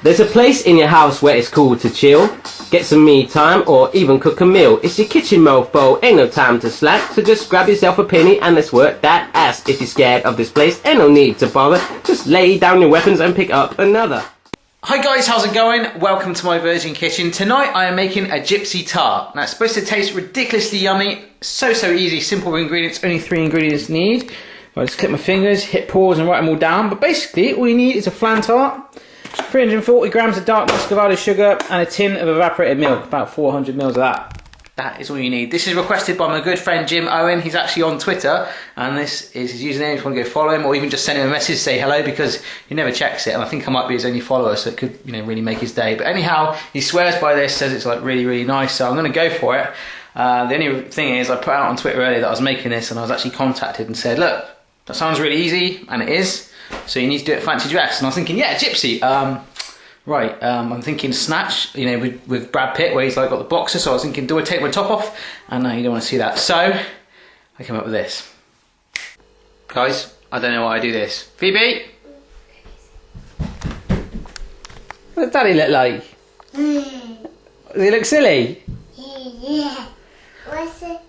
There's a place in your house where it's cool to chill, get some me time, or even cook a meal. It's your kitchen, mofo, ain't no time to slack. So just grab yourself a penny and let's work that ass. If you're scared of this place, ain't no need to bother. Just lay down your weapons and pick up another. Hi guys, how's it going? Welcome to my Virgin Kitchen. Tonight I am making a Gypsy Tart. Now it's supposed to taste ridiculously yummy. So easy, simple ingredients, only 3 ingredients need. I'll just click my fingers, hit pause and write them all down. But basically all you need is a flan tart, 340 grams of dark muscovado sugar and a tin of evaporated milk, about 400 mils of that. That is all you need. This is requested by my good friend Jim Owen. He's actually on Twitter and this is his username if you want to go follow him, or even just send him a message, say hello, because he never checks it and I think I might be his only follower, so it could, really make his day. But anyhow, he swears by this, says it's like really nice, so I'm going to go for it. The only thing is I put out on Twitter earlier that I was making this and I was actually contacted and said, look, that sounds really easy, and it is, so you need to do it fancy dress. And I was thinking, yeah, Gypsy. I'm thinking Snatch, with Brad Pitt, where he's like got the boxer, so I was thinking, do I take my top off? And no, you don't want to see that. So, I came up with this. Guys, I don't know why I do this. Phoebe? What does Daddy look like? Does he look silly? Yeah. Where's the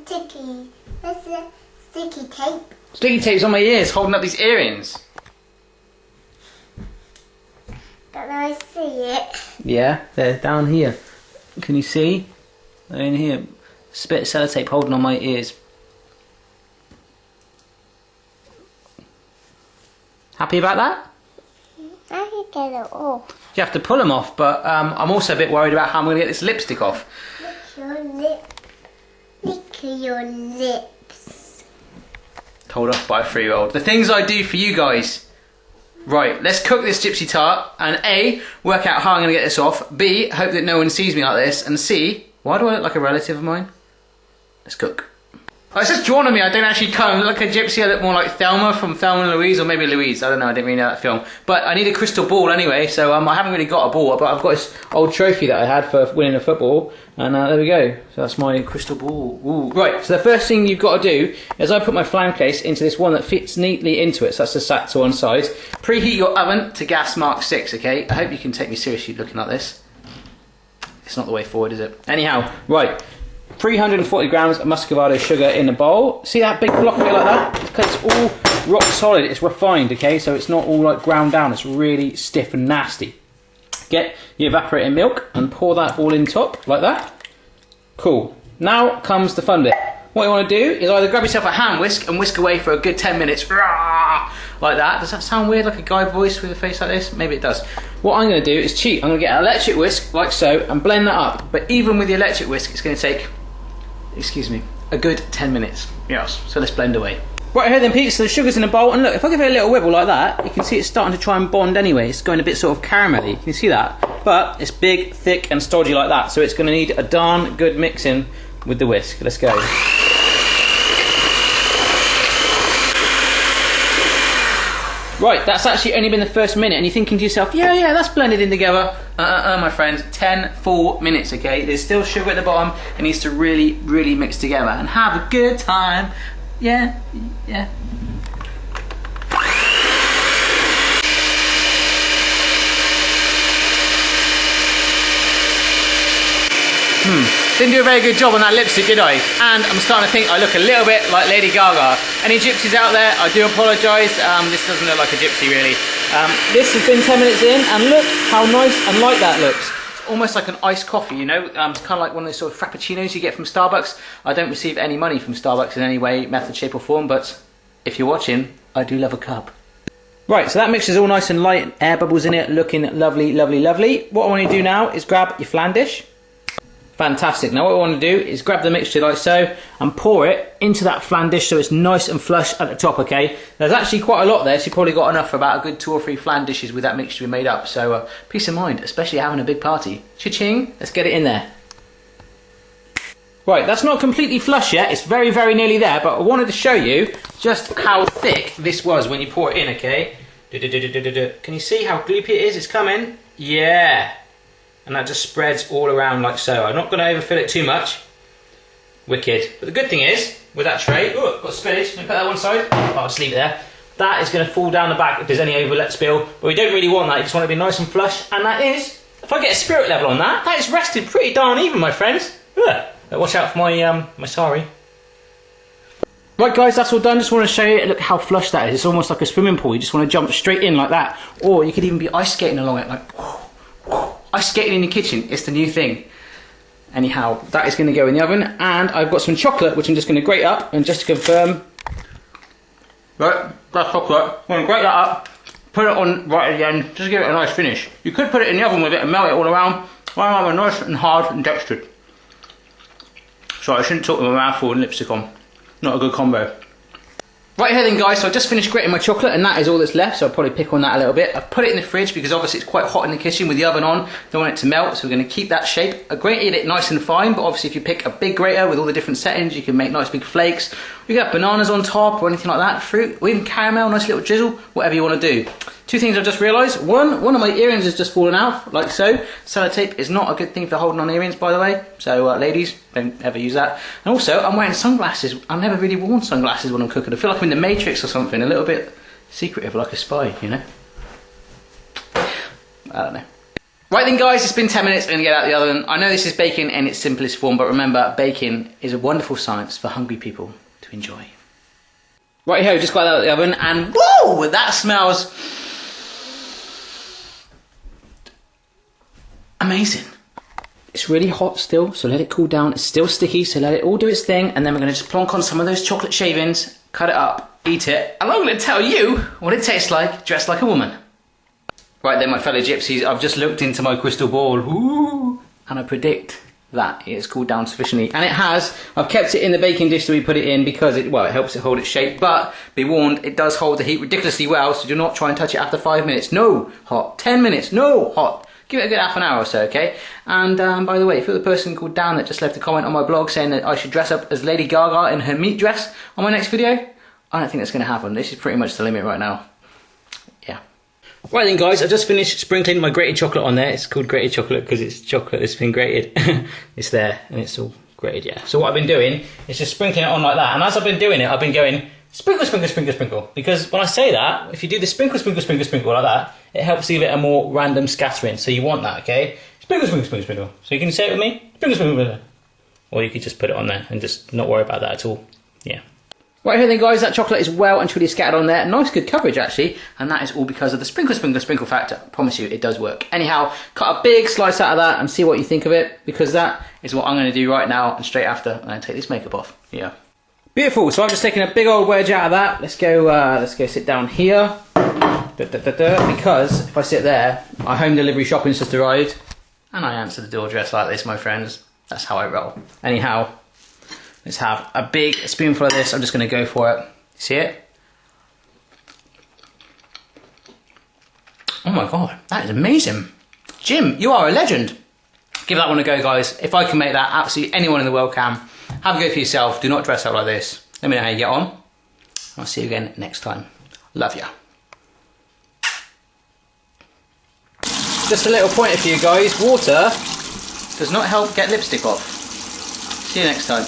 sticky? Where's the sticky tape? Sticky tape's on my ears, holding up these earrings. Don't know I see it. Yeah, they're down here. Can you see? They're in here. Spit sellotape holding on my ears. Happy about that? I can get it off. You have to pull them off, but I'm also a bit worried about how I'm going to get this lipstick off. Lick your lip. Lick your lips. Told off by a 3-year-old. The things I do for you guys. Right, let's cook this Gypsy Tart and A, work out how I'm going to get this off. B, hope that no one sees me like this. And C, why do I look like a relative of mine? Let's cook. Oh, it's just drawn on me. I don't actually kind of look like a gypsy. I look more like Thelma from Thelma and Louise, or maybe Louise. I don't know. I didn't really know that film. But I need a crystal ball anyway, so I haven't really got a ball. But I've got this old trophy that I had for winning a football, and there we go. So that's my crystal ball. Ooh. Right. So the first thing you've got to do is I put my flan case into this one that fits neatly into it. So that's just sat to one side. Preheat your oven to gas mark 6. Okay. I hope you can take me seriously looking like this. It's not the way forward, is it? Anyhow, right. 340 grams of muscovado sugar in a bowl. See that big block of it like that? Because it's all rock solid, it's refined, okay? So it's not all like ground down, it's really stiff and nasty. Get your evaporated milk and pour that all in top, like that. Cool. Now comes the fun bit. What you want to do is either grab yourself a hand whisk and whisk away for a good 10 minutes. Like that. Does that sound weird, like a guy voice with a face like this? Maybe it does. What I'm going to do is cheat. I'm going to get an electric whisk, like so, and blend that up. But even with the electric whisk, it's going to take, excuse me, a good 10 minutes. Yes, so let's blend away. Right here then, peeps, so the sugar's in a bowl, and look, if I give it a little wibble like that, you can see it's starting to try and bond anyway. It's going a bit sort of caramelly, can you see that? But it's big, thick and stodgy like that, so it's going to need a darn good mixing with the whisk. Let's go. Right, that's actually only been the first minute, and you're thinking to yourself, yeah, that's blended in together. My friends, 10 full minutes, okay? There's still sugar at the bottom. It needs to really mix together and have a good time. Yeah. Didn't do a very good job on that lipstick, did I? And I'm starting to think I look a little bit like Lady Gaga. Any gypsies out there, I do apologise. This doesn't look like a gypsy, really. This has been 10 minutes in, and look how nice and light that looks. It's almost like an iced coffee, It's kind of like one of those sort of frappuccinos you get from Starbucks. I don't receive any money from Starbucks in any way, method, shape or form, but if you're watching, I do love a cup. Right, so that mixture's all nice and light, air bubbles in it, looking lovely. What I want to do now is grab your flan dish. Fantastic. Now what we want to do is grab the mixture like so and pour it into that flan dish so it's nice and flush at the top, okay? There's actually quite a lot there, so you've probably got enough for about a good 2 or 3 flan dishes with that mixture we made up. So peace of mind, especially having a big party. Cha-ching, let's get it in there. Right, that's not completely flush yet, it's very nearly there, but I wanted to show you just how thick this was when you pour it in, okay? Can you see how gloopy it is? It's coming. Yeah. And that just spreads all around like so. I'm not going to overfill it too much. Wicked. But the good thing is, with that tray, oh, got spillage. Let me put that one side. I'll just leave it there. that is going to fall down the back if there's any overlet spill, but we don't really want that. You just want it to be nice and flush, and that is, if I get a spirit level on that, that is rested pretty darn even, my friends. Yeah. Watch out for my sari. Right guys, that's all done. Just want to show you, look how flush that is. It's almost like a swimming pool. You just want to jump straight in like that, or you could even be ice skating along it, like ice skating in your kitchen. It's the new thing. Anyhow, that is going to go in the oven, and I've got some chocolate which I'm just going to grate up, and just to confirm, right, that's chocolate. I'm going to grate that up, put it on right at the end, just to give it a nice finish. You could put it in the oven with it and melt it all around. Well, I'm nice and hard and textured. Sorry, I shouldn't talk with my mouth full and lipstick on. Not a good combo. Right here then guys, so I just finished grating my chocolate, and that is all that's left, so I'll probably pick on that a little bit. I've put it in the fridge because obviously it's quite hot in the kitchen with the oven on. Don't want it to melt, so we're going to keep that shape. I grated it nice and fine, but obviously if you pick a big grater with all the different settings, you can make nice big flakes. You got bananas on top or anything like that, fruit, or even caramel, nice little drizzle, whatever you want to do. Two things I've just realised. One of my earrings has just fallen out, like so. Sellotape is not a good thing for holding on earrings, by the way. So ladies, don't ever use that. And also, I'm wearing sunglasses. I've never really worn sunglasses when I'm cooking. I feel like I'm in the Matrix or something, a little bit secretive, like a spy, you know? I don't know. Right then guys, it's been 10 minutes, I'm going to get out the oven. I know this is bacon in its simplest form, but remember, bacon is a wonderful science for hungry people to enjoy. Right here, we just got out of the oven, and whoa, that smells amazing. It's really hot still, so let it cool down. It's still sticky, so let it all do its thing, and then we're going to just plonk on some of those chocolate shavings, cut it up, eat it, and I'm going to tell you what it tastes like dressed like a woman. Right then, my fellow gypsies, I've just looked into my crystal ball, ooh, and I predict that it has cooled down sufficiently, and it has. I've kept it in the baking dish that we put it in because it helps it hold its shape, but be warned, it does hold the heat ridiculously well, so do not try and touch it after 5 minutes. No hot. 10 minutes. No hot. Give it a good half an hour or so, okay? And by the way, if you're the person called Dan that just left a comment on my blog saying that I should dress up as Lady Gaga in her meat dress on my next video, I don't think that's going to happen. This is pretty much the limit right now. Yeah. Right then guys, I just finished sprinkling my grated chocolate on there. It's called grated chocolate because it's chocolate that's been grated. It's there and it's all grated, yeah. So what I've been doing is just sprinkling it on like that. And as I've been doing it, I've been going sprinkle, sprinkle, sprinkle, sprinkle. Because when I say that, if you do the sprinkle, sprinkle, sprinkle, sprinkle like that, it helps give it a more random scattering. So you want that, okay? Sprinkle, sprinkle, sprinkle, sprinkle. So you can say it with me? Sprinkle, sprinkle, sprinkle. Or you could just put it on there and just not worry about that at all. Yeah. Right here then guys, that chocolate is well and truly scattered on there. Nice good coverage actually. And that is all because of the sprinkle, sprinkle, sprinkle factor. I promise you, it does work. Anyhow, cut a big slice out of that and see what you think of it. Because that is what I'm going to do right now. And straight after, I'm going to take this makeup off. Yeah. Beautiful, so I've just taken a big old wedge out of that. Let's go sit down here. Because if I sit there, our home delivery shopping's just arrived. And I answer the door dressed like this, my friends. That's how I roll. Anyhow, let's have a big spoonful of this. I'm just going to go for it. See it? Oh my god, that is amazing. Jim, you are a legend. Give that one a go, guys. If I can make that, absolutely anyone in the world can. Have a go for yourself. Do not dress up like this. Let me know how you get on. I'll see you again next time. Love ya. Just a little pointer for you guys. Water does not help get lipstick off. See you next time.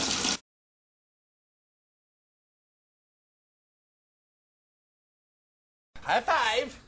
High five!